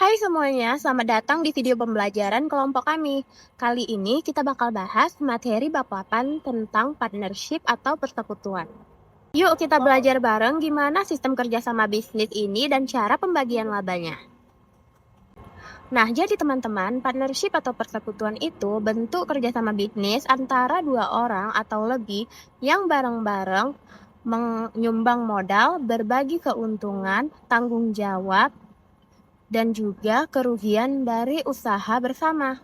Hai semuanya, selamat datang di video pembelajaran kelompok kami. Kali ini kita bakal bahas materi bab 8 tentang partnership atau persekutuan. Yuk kita belajar bareng gimana sistem kerjasama bisnis ini dan cara pembagian labanya. Nah, jadi teman-teman, partnership atau persekutuan itu bentuk kerjasama bisnis antara dua orang atau lebih yang bareng-bareng menyumbang modal, berbagi keuntungan, tanggung jawab, dan juga kerugian dari usaha bersama.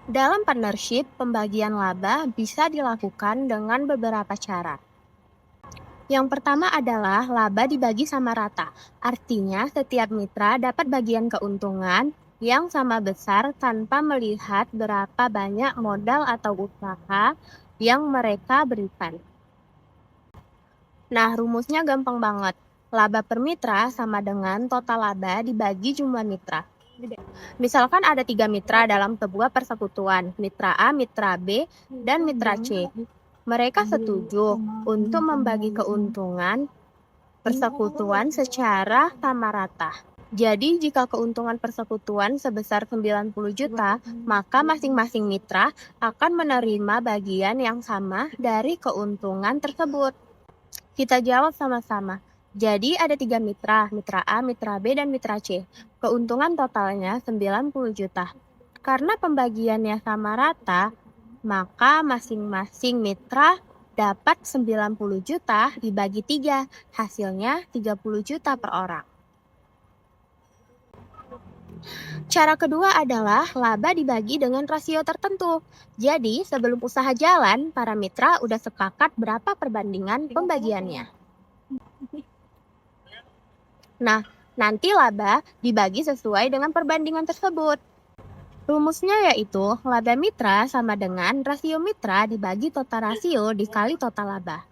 Dalam partnership, pembagian laba bisa dilakukan dengan beberapa cara. Yang pertama adalah laba dibagi sama rata. Artinya, setiap mitra dapat bagian keuntungan yang sama besar tanpa melihat berapa banyak modal atau usaha yang mereka berikan. Nah, rumusnya gampang banget. Laba per mitra sama dengan total laba dibagi jumlah mitra. Misalkan ada 3 mitra dalam sebuah persekutuan, mitra A, mitra B, dan mitra C. Mereka setuju untuk membagi keuntungan persekutuan secara sama rata. Jadi, jika keuntungan persekutuan sebesar 90 juta, maka masing-masing mitra akan menerima bagian yang sama dari keuntungan tersebut. Kita jawab sama-sama. Jadi ada 3 mitra A, mitra B, dan mitra C. Keuntungan totalnya 90 juta. Karena pembagiannya sama rata, maka masing-masing mitra dapat 90 juta dibagi 3, hasilnya 30 juta per orang. Cara kedua adalah laba dibagi dengan rasio tertentu. Jadi, sebelum usaha jalan, para mitra udah sepakat berapa perbandingan pembagiannya. Nah, nanti laba dibagi sesuai dengan perbandingan tersebut. Rumusnya yaitu laba mitra sama dengan rasio mitra dibagi total rasio dikali total laba.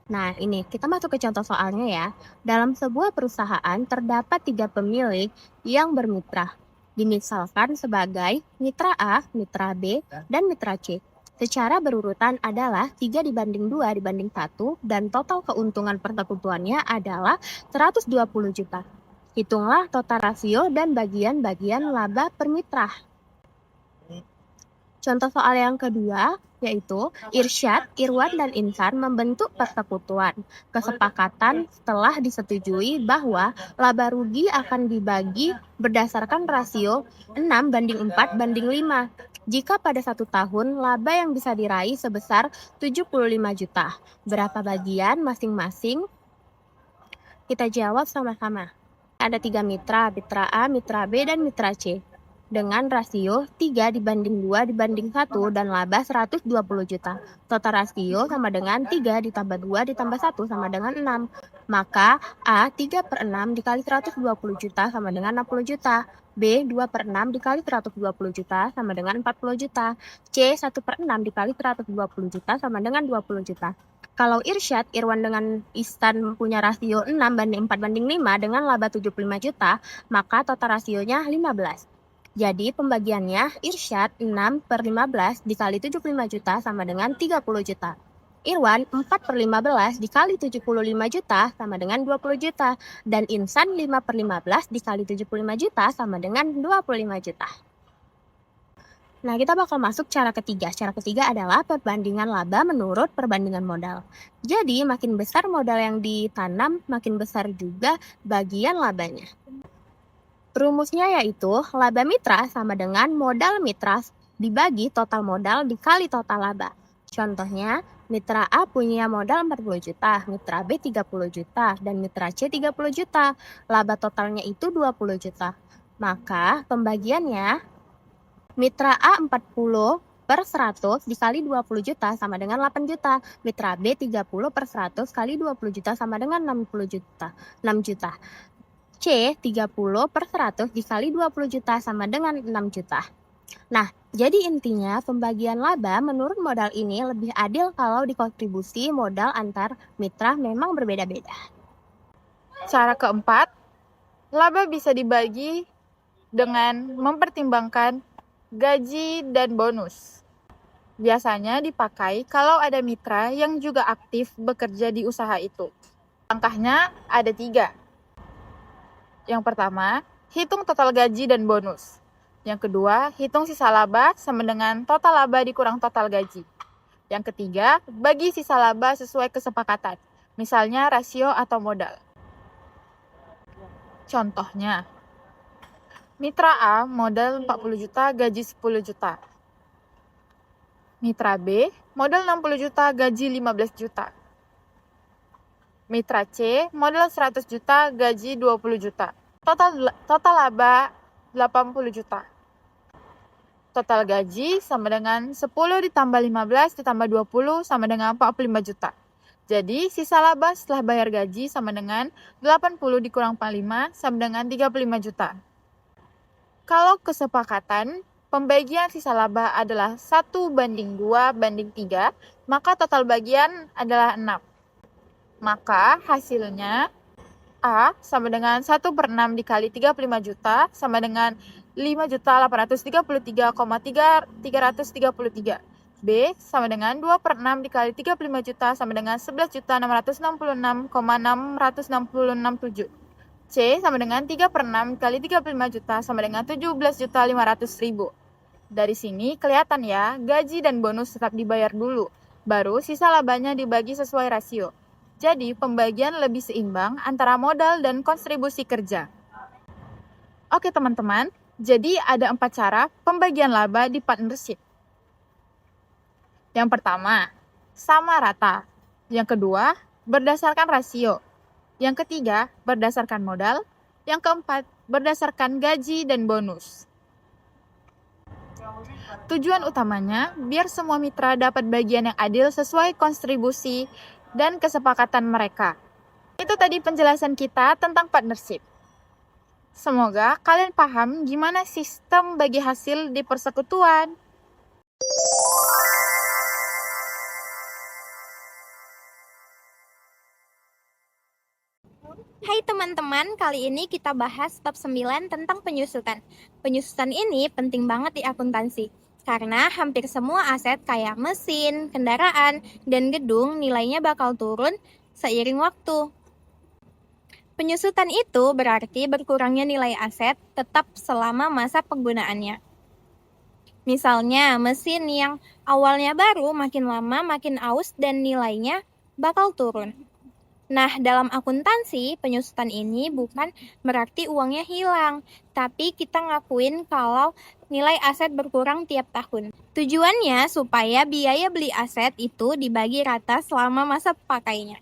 Nah, ini kita masuk ke contoh soalnya ya. Dalam sebuah perusahaan terdapat 3 pemilik yang bermitra. Dimisalkan sebagai mitra A, mitra B, dan mitra C. Secara berurutan adalah 3 dibanding 2 dibanding 1 dan total keuntungan persekutuannya adalah 120 juta. Hitunglah total rasio dan bagian-bagian laba per mitra. Contoh soal yang kedua yaitu Irsyad, Irwan, dan Insan membentuk persekutuan. Kesepakatan setelah disetujui bahwa laba rugi akan dibagi berdasarkan rasio 6:4:5. Jika pada 1 tahun laba yang bisa diraih sebesar 75 juta, berapa bagian masing-masing? Kita jawab sama-sama. Ada 3 mitra A, mitra B, dan mitra C. Dengan rasio 3:2:1 dan laba 120 juta. Total rasio sama dengan 3 ditambah 2 ditambah 1 sama dengan 6. Maka A 3/6 dikali 120 juta sama dengan 60 juta. B 2/6 dikali 120 juta sama dengan 40 juta. C 1/6 dikali 120 juta sama dengan 20 juta. Kalau Irsyad, Irwan, dengan Ihsan punya rasio 6:4:5 dengan laba 75 juta, maka total rasionya 15. Jadi pembagiannya Irsyad 6/15 dikali 75 juta sama dengan 30 juta. Irwan 4/15 dikali 75 juta sama dengan 20 juta. Dan Insan 5/15 dikali 75 juta sama dengan 25 juta. Nah, kita bakal masuk cara ketiga. Cara ketiga adalah perbandingan laba menurut perbandingan modal. Jadi, makin besar modal yang ditanam, makin besar juga bagian labanya. Rumusnya yaitu laba mitra sama dengan modal mitra dibagi total modal dikali total laba. Contohnya, mitra A punya modal 40 juta, mitra B 30 juta, dan mitra C 30 juta. Laba totalnya itu 20 juta. Maka pembagiannya mitra A 40/100 dikali 20 juta sama dengan 8 juta. Mitra B 30/100 kali 20 juta sama dengan 60 juta. 6 juta. C 30/100 dikali 20 juta sama dengan 6 juta. Nah, jadi intinya pembagian laba menurut modal ini lebih adil kalau dikontribusi modal antar mitra memang berbeda-beda. Cara keempat, laba bisa dibagi dengan mempertimbangkan gaji dan bonus. Biasanya dipakai kalau ada mitra yang juga aktif bekerja di usaha itu. Langkahnya ada 3. Yang pertama, hitung total gaji dan bonus. Yang kedua, hitung sisa laba sama dengan total laba dikurang total gaji. Yang ketiga, bagi sisa laba sesuai kesepakatan, misalnya rasio atau modal. Contohnya, Mitra A modal 40 juta, gaji 10 juta. Mitra B modal 60 juta, gaji 15 juta. Mitra C modal 100 juta, gaji 20 juta. Total laba 80 juta. Total gaji sama dengan 10 ditambah 15 ditambah 20 sama dengan 45 juta. Jadi sisa laba setelah bayar gaji sama dengan 80 dikurang 45 sama dengan 35 juta. Kalau kesepakatan pembagian sisa laba adalah 1:2:3, maka total bagian adalah 6. Maka hasilnya A sama dengan 1/6 dikali 35 juta sama dengan 5.833,333. B sama dengan 2/6 dikali 35 juta sama dengan 11.666,667. C sama dengan 3/6 kali 35 juta sama dengan 17.500.000. Dari sini kelihatan ya, gaji dan bonus tetap dibayar dulu, baru sisa labanya dibagi sesuai rasio. Jadi pembagian lebih seimbang antara modal dan kontribusi kerja. Oke teman-teman, jadi ada 4 cara pembagian laba di partnership. Yang pertama, sama rata. Yang kedua, berdasarkan rasio. Yang ketiga, berdasarkan modal. Yang keempat, berdasarkan gaji dan bonus. Tujuan utamanya, biar semua mitra dapat bagian yang adil sesuai kontribusi dan kesepakatan mereka. Itu tadi penjelasan kita tentang partnership. Semoga kalian paham gimana sistem bagi hasil di persekutuan. Hai teman-teman, kali ini kita bahas bab 9 tentang penyusutan. Penyusutan ini penting banget di akuntansi, karena hampir semua aset kayak mesin, kendaraan, dan gedung nilainya bakal turun seiring waktu. Penyusutan itu berarti berkurangnya nilai aset tetap selama masa penggunaannya. Misalnya, mesin yang awalnya baru makin lama makin aus dan nilainya bakal turun. Nah, dalam akuntansi, penyusutan ini bukan berarti uangnya hilang, tapi kita ngakuin kalau nilai aset berkurang tiap tahun. Tujuannya supaya biaya beli aset itu dibagi rata selama masa pakainya.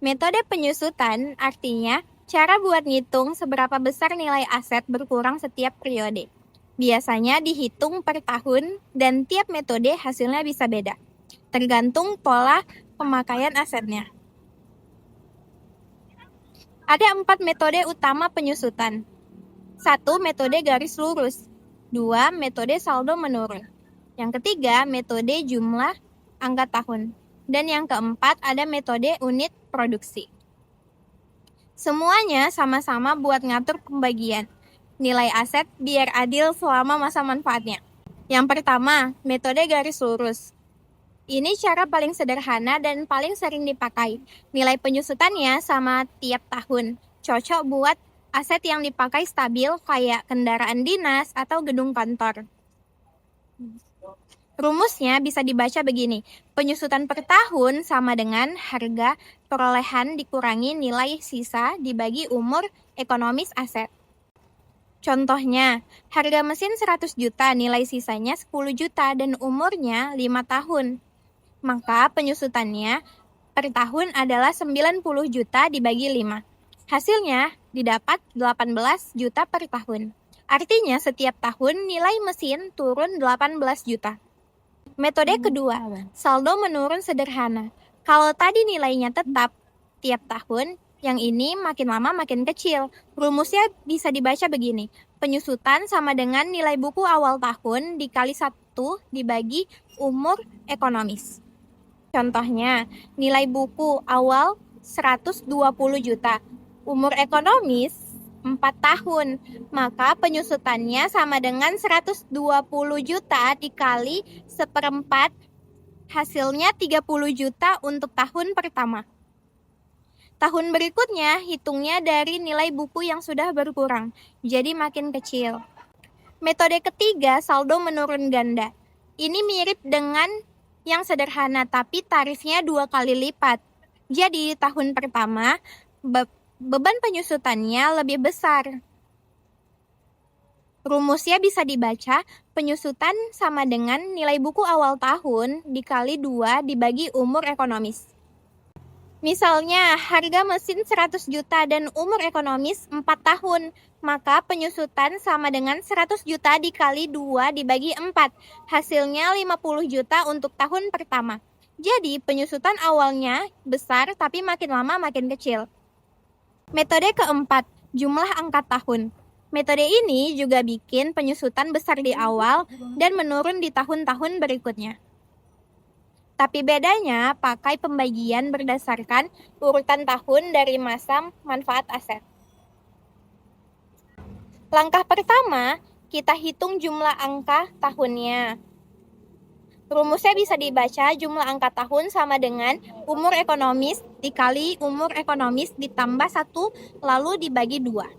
Metode penyusutan artinya cara buat ngitung seberapa besar nilai aset berkurang setiap periode. Biasanya dihitung per tahun dan tiap metode hasilnya bisa beda, tergantung pola pemakaian asetnya. Ada 4 metode utama penyusutan. 1. Metode garis lurus. 2. Metode saldo menurun. Yang ketiga, metode jumlah angka tahun. Dan yang keempat, ada metode unit produksi. Semuanya sama-sama buat ngatur pembagian nilai aset biar adil selama masa manfaatnya. Yang pertama, metode garis lurus. Ini cara paling sederhana dan paling sering dipakai. Nilai penyusutannya sama tiap tahun. Cocok buat aset yang dipakai stabil kayak kendaraan dinas atau gedung kantor. Rumusnya bisa dibaca begini. Penyusutan per tahun sama dengan harga perolehan dikurangi nilai sisa dibagi umur ekonomis aset. Contohnya, harga mesin 100 juta, nilai sisanya 10 juta dan umurnya 5 tahun. Maka penyusutannya per tahun adalah 90 juta dibagi 5. Hasilnya didapat 18 juta per tahun. Artinya setiap tahun nilai mesin turun 18 juta. Metode kedua, saldo menurun sederhana. Kalau tadi nilainya tetap tiap tahun, yang ini makin lama makin kecil. Rumusnya bisa dibaca begini. Penyusutan sama dengan nilai buku awal tahun dikali 1 dibagi umur ekonomis. Contohnya, nilai buku awal 120 juta, umur ekonomis 4 tahun, maka penyusutannya sama dengan 120 juta dikali 1/4, hasilnya 30 juta untuk tahun pertama. Tahun berikutnya hitungnya dari nilai buku yang sudah berkurang, jadi makin kecil. Metode ketiga, saldo menurun ganda. Ini mirip dengan yang sederhana, tapi tarifnya 2 kali lipat. Jadi tahun pertama, beban penyusutannya lebih besar. Rumusnya bisa dibaca, penyusutan sama dengan nilai buku awal tahun dikali 2 dibagi umur ekonomis. Misalnya, harga mesin 100 juta dan umur ekonomis 4 tahun, maka penyusutan sama dengan 100 juta dikali 2 dibagi 4, hasilnya 50 juta untuk tahun pertama. Jadi, penyusutan awalnya besar tapi makin lama makin kecil. Metode keempat, jumlah angka tahun. Metode ini juga bikin penyusutan besar di awal dan menurun di tahun-tahun berikutnya. Tapi bedanya pakai pembagian berdasarkan urutan tahun dari masa manfaat aset. Langkah pertama, kita hitung jumlah angka tahunnya. Rumusnya bisa dibaca, jumlah angka tahun sama dengan umur ekonomis dikali umur ekonomis ditambah 1 lalu dibagi 2.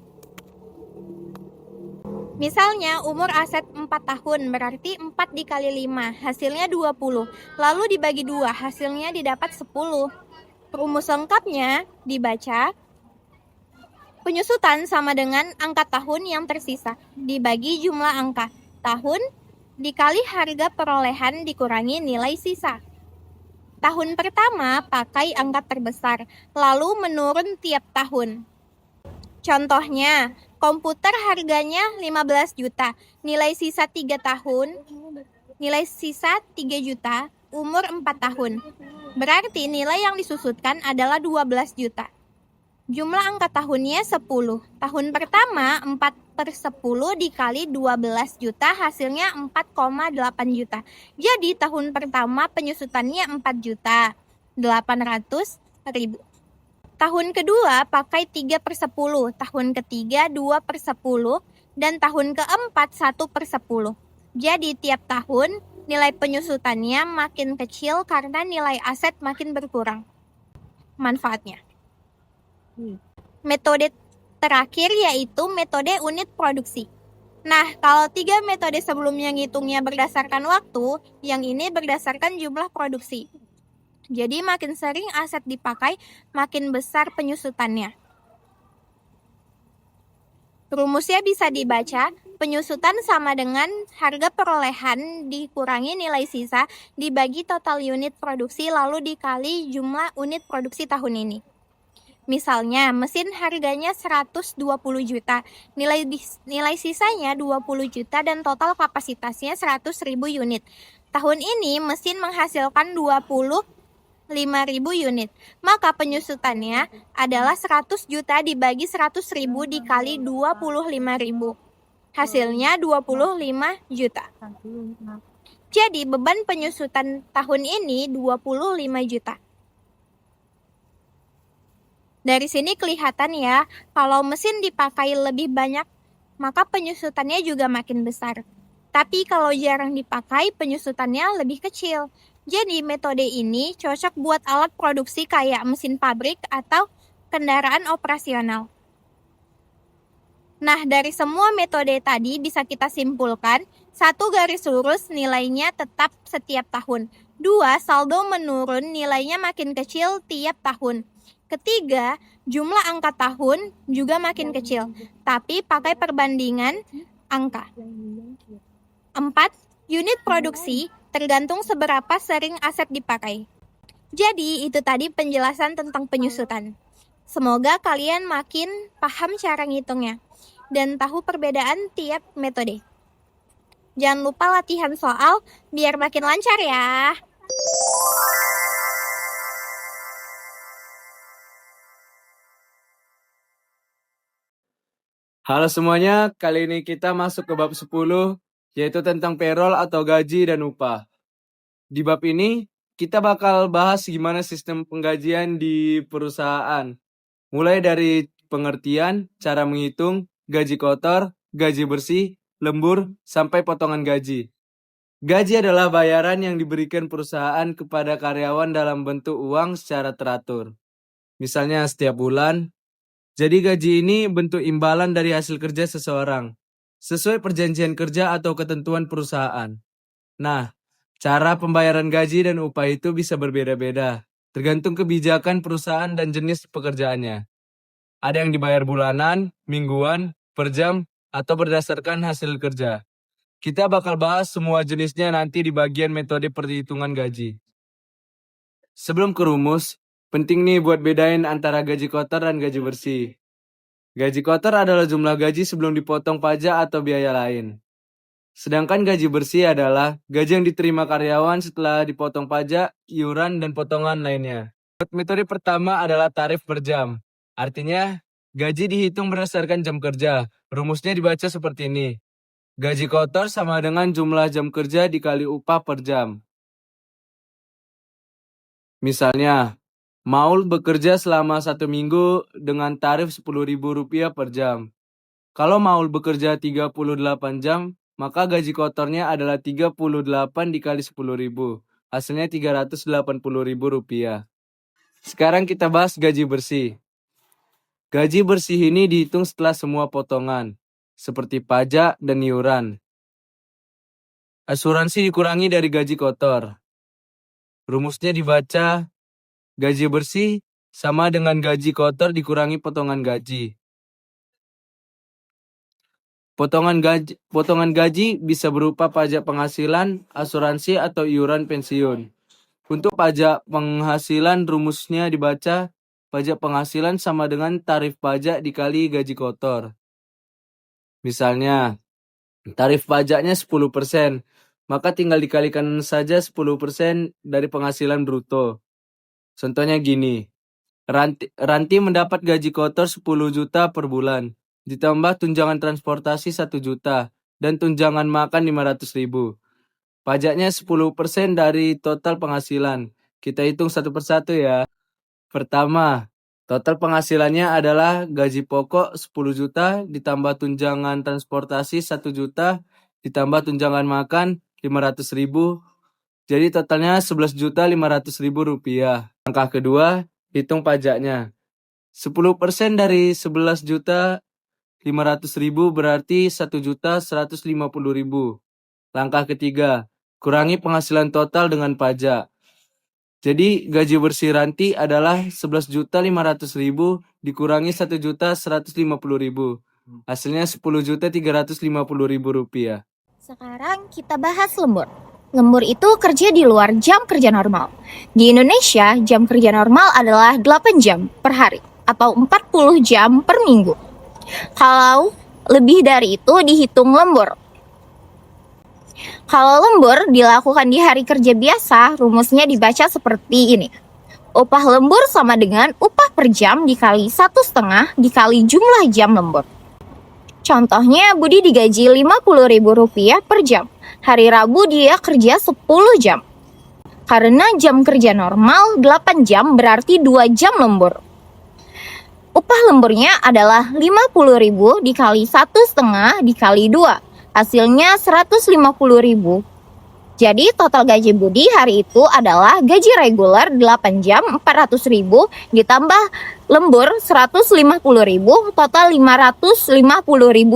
Misalnya umur aset 4 tahun berarti 4 dikali 5 hasilnya 20. Lalu dibagi 2 hasilnya didapat 10. Rumus lengkapnya dibaca, penyusutan sama dengan angka tahun yang tersisa dibagi jumlah angka tahun dikali harga perolehan dikurangi nilai sisa. Tahun pertama pakai angka terbesar lalu menurun tiap tahun. Contohnya, komputer harganya 15 juta, nilai sisa 3 tahun, nilai sisa 3 juta, umur 4 tahun. Berarti nilai yang disusutkan adalah 12 juta. Jumlah angka tahunnya 10. Tahun pertama 4/10 dikali 12 juta hasilnya 4,8 juta. Jadi tahun pertama penyusutannya 4.800.000. Tahun kedua pakai 3/10, tahun ketiga 2/10, dan tahun keempat 1/10. Jadi tiap tahun nilai penyusutannya makin kecil karena nilai aset makin berkurang. Manfaatnya. Metode terakhir yaitu metode unit produksi. Nah, kalau 3 metode sebelumnya ngitungnya berdasarkan waktu, yang ini berdasarkan jumlah produksi. Jadi makin sering aset dipakai, makin besar penyusutannya. Rumusnya bisa dibaca, penyusutan sama dengan harga perolehan dikurangi nilai sisa dibagi total unit produksi lalu dikali jumlah unit produksi tahun ini. Misalnya, mesin harganya 120 juta, nilai sisanya 20 juta dan total kapasitasnya 100.000 unit. Tahun ini mesin menghasilkan 25.000 unit, maka penyusutannya adalah 100 juta dibagi 100.000 dikali 25.000. Hasilnya 25 juta. Jadi beban penyusutan tahun ini 25 juta. Dari sini kelihatan ya, kalau mesin dipakai lebih banyak, maka penyusutannya juga makin besar. Tapi kalau jarang dipakai, penyusutannya lebih kecil. Jadi metode ini cocok buat alat produksi kayak mesin pabrik atau kendaraan operasional. Nah, dari semua metode tadi bisa kita simpulkan, 1 garis lurus nilainya tetap setiap tahun. 2, saldo menurun nilainya makin kecil tiap tahun. Ketiga, jumlah angka tahun juga makin kecil, tapi pakai perbandingan angka. 4, unit produksi tergantung seberapa sering aset dipakai. Jadi, itu tadi penjelasan tentang penyusutan. Semoga kalian makin paham cara ngitungnya dan tahu perbedaan tiap metode. Jangan lupa latihan soal biar makin lancar ya. Halo semuanya, kali ini kita masuk ke bab 10, yaitu tentang payroll atau gaji dan upah. Di bab ini, kita bakal bahas gimana sistem penggajian di perusahaan. Mulai dari pengertian, cara menghitung, gaji kotor, gaji bersih, lembur, sampai potongan gaji. Gaji adalah bayaran yang diberikan perusahaan kepada karyawan dalam bentuk uang secara teratur. misalnya setiap bulan. Jadi gaji ini bentuk imbalan dari hasil kerja seseorang, sesuai perjanjian kerja atau ketentuan perusahaan. Nah, cara pembayaran gaji dan upah itu bisa berbeda-beda, tergantung kebijakan perusahaan dan jenis pekerjaannya. Ada yang dibayar bulanan, mingguan, per jam, atau berdasarkan hasil kerja. Kita bakal bahas semua jenisnya nanti di bagian metode perhitungan gaji. Sebelum ke rumus, penting nih buat bedain antara gaji kotor dan gaji bersih. Gaji kotor adalah jumlah gaji sebelum dipotong pajak atau biaya lain. Sedangkan gaji bersih adalah gaji yang diterima karyawan setelah dipotong pajak, iuran, dan potongan lainnya. Metode pertama adalah tarif per jam. Artinya, gaji dihitung berdasarkan jam kerja. Rumusnya dibaca seperti ini. Gaji kotor sama dengan jumlah jam kerja dikali upah per jam. Misalnya, Maul bekerja selama 1 minggu dengan tarif Rp10.000 per jam. Kalau Maul bekerja 38 jam, maka gaji kotornya adalah 38 dikali 10.000. Hasilnya Rp380.000. Sekarang kita bahas gaji bersih. Gaji bersih ini dihitung setelah semua potongan, seperti pajak dan iuran. Asuransi dikurangi dari gaji kotor. Rumusnya dibaca, gaji bersih sama dengan gaji kotor dikurangi potongan gaji. Potongan gaji bisa berupa pajak penghasilan, asuransi, atau iuran pensiun. Untuk pajak penghasilan rumusnya dibaca, pajak penghasilan sama dengan tarif pajak dikali gaji kotor. Misalnya, tarif pajaknya 10%, maka tinggal dikalikan saja 10% dari penghasilan bruto. Contohnya gini, Ranti mendapat gaji kotor 10 juta per bulan, ditambah tunjangan transportasi 1 juta, dan tunjangan makan 500.000. Pajaknya 10% dari total penghasilan. Kita hitung satu persatu ya. Pertama, total penghasilannya adalah gaji pokok 10 juta, ditambah tunjangan transportasi 1 juta, ditambah tunjangan makan 500.000. Jadi totalnya Rp11.500.000. Langkah kedua, hitung pajaknya. 10% dari 11.500.000 berarti 1.150.000. Langkah ketiga, kurangi penghasilan total dengan pajak. Jadi gaji bersih Ranti adalah 11.500.000 dikurangi 1.150.000. Hasilnya Rp10.350.000. Sekarang kita bahas lembur. Lembur itu kerja di luar jam kerja normal. Di Indonesia, jam kerja normal adalah 8 jam per hari atau 40 jam per minggu. Kalau lebih dari itu dihitung lembur. Kalau lembur dilakukan di hari kerja biasa, rumusnya dibaca seperti ini. Upah lembur sama dengan upah per jam dikali 1,5 dikali jumlah jam lembur. Contohnya, Budi digaji Rp50.000 per jam. Hari Rabu dia kerja 10 jam. Karena jam kerja normal 8 jam berarti 2 jam lembur. Upah lemburnya adalah Rp50.000 dikali 1,5 dikali 2. Hasilnya Rp150.000. Jadi total gaji Budi hari itu adalah gaji reguler 8 jam Rp400.000 ditambah lembur Rp150.000, total Rp550.000.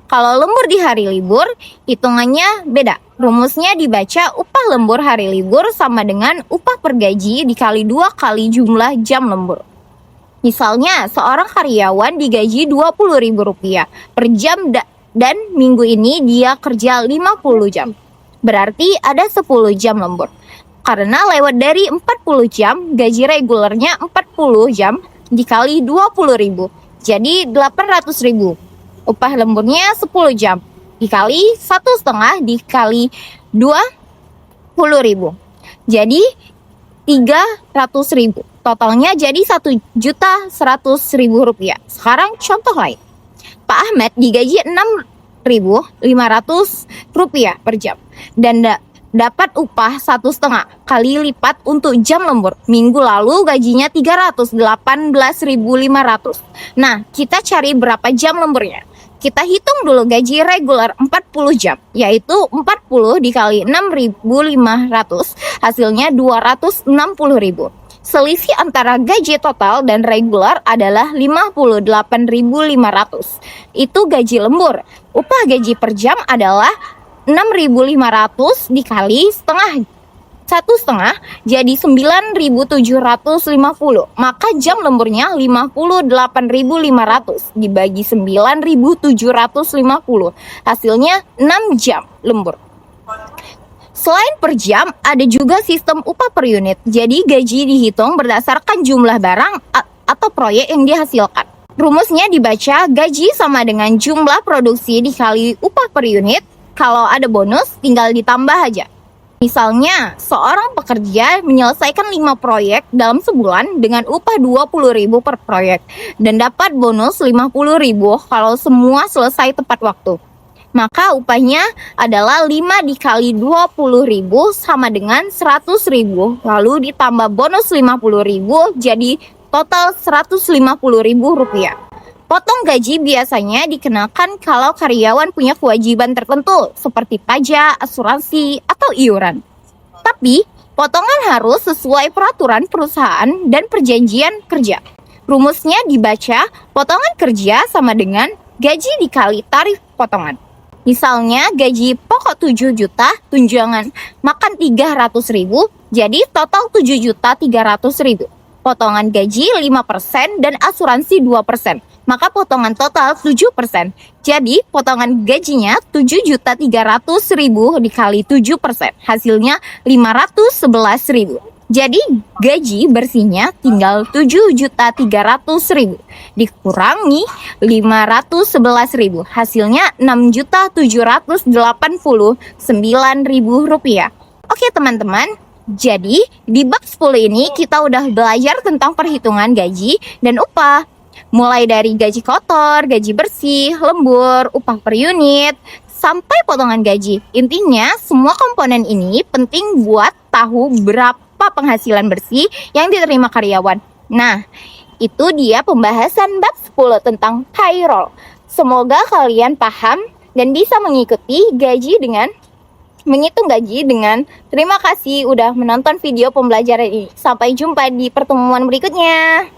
Kalau lembur di hari libur, hitungannya beda. Rumusnya dibaca upah lembur hari libur sama dengan upah per gaji dikali 2 kali jumlah jam lembur. Misalnya, seorang karyawan digaji Rp20.000 per jam dan minggu ini dia kerja 50 jam. Berarti ada 10 jam lembur. Karena lewat dari 40 jam, gaji regulernya 40 jam dikali 20.000. Jadi 800.000. Upah lemburnya 10 jam dikali 1,5 dikali 20.000. Jadi 300.000. Totalnya jadi Rp1.100.000. Sekarang contoh lain. Pak Ahmed digaji Rp6.500 per jam dan dapat upah 1,5 kali lipat untuk jam lembur. Minggu lalu gajinya Rp318.500. Nah, kita cari berapa jam lemburnya. Kita hitung dulu gaji reguler 40 jam, yaitu 40 dikali 6.500, hasilnya 260.000. Selisih antara gaji total dan reguler adalah 58.500. Itu gaji lembur. Upah gaji per jam adalah 6.500 dikali satu setengah jadi 9.750. Maka jam lemburnya 58.500 dibagi 9.750. Hasilnya 6 jam lembur. Selain per jam, ada juga sistem upah per unit. Jadi gaji dihitung berdasarkan jumlah barang atau proyek yang dihasilkan. Rumusnya dibaca gaji sama dengan jumlah produksi dikali upah per unit. Kalau ada bonus, tinggal ditambah aja. Misalnya, seorang pekerja menyelesaikan 5 proyek dalam sebulan dengan upah 20.000 per proyek dan dapat bonus 50.000 kalau semua selesai tepat waktu. Maka upahnya adalah 5 dikali 20.000 sama dengan 100.000. Lalu ditambah bonus 50.000 jadi total 150.000 rupiah. Potong gaji biasanya dikenakan kalau karyawan punya kewajiban tertentu seperti pajak, asuransi, atau iuran. Tapi potongan harus sesuai peraturan perusahaan dan perjanjian kerja. Rumusnya dibaca potongan kerja sama dengan gaji dikali tarif potongan. Misalnya gaji pokok 7 juta, tunjangan makan 300.000, jadi total 7.300.000. Potongan gaji 5% dan asuransi 2%. Maka potongan total 7%. Jadi potongan gajinya 7.300.000 dikali 7%. Hasilnya 511.000. Jadi gaji bersihnya tinggal 7.300.000 dikurangi 511.000. Hasilnya 6.789.000 rupiah. Oke teman-teman, jadi di bab 10 ini kita udah belajar tentang perhitungan gaji dan upah. Mulai dari gaji kotor, gaji bersih, lembur, upah per unit, sampai potongan gaji. Intinya semua komponen ini penting buat tahu berapa penghasilan bersih yang diterima karyawan. Nah, itu dia pembahasan bab 10 tentang payroll. Semoga kalian paham dan bisa menghitung gaji dengan terima kasih udah menonton video pembelajaran ini. Sampai jumpa di pertemuan berikutnya.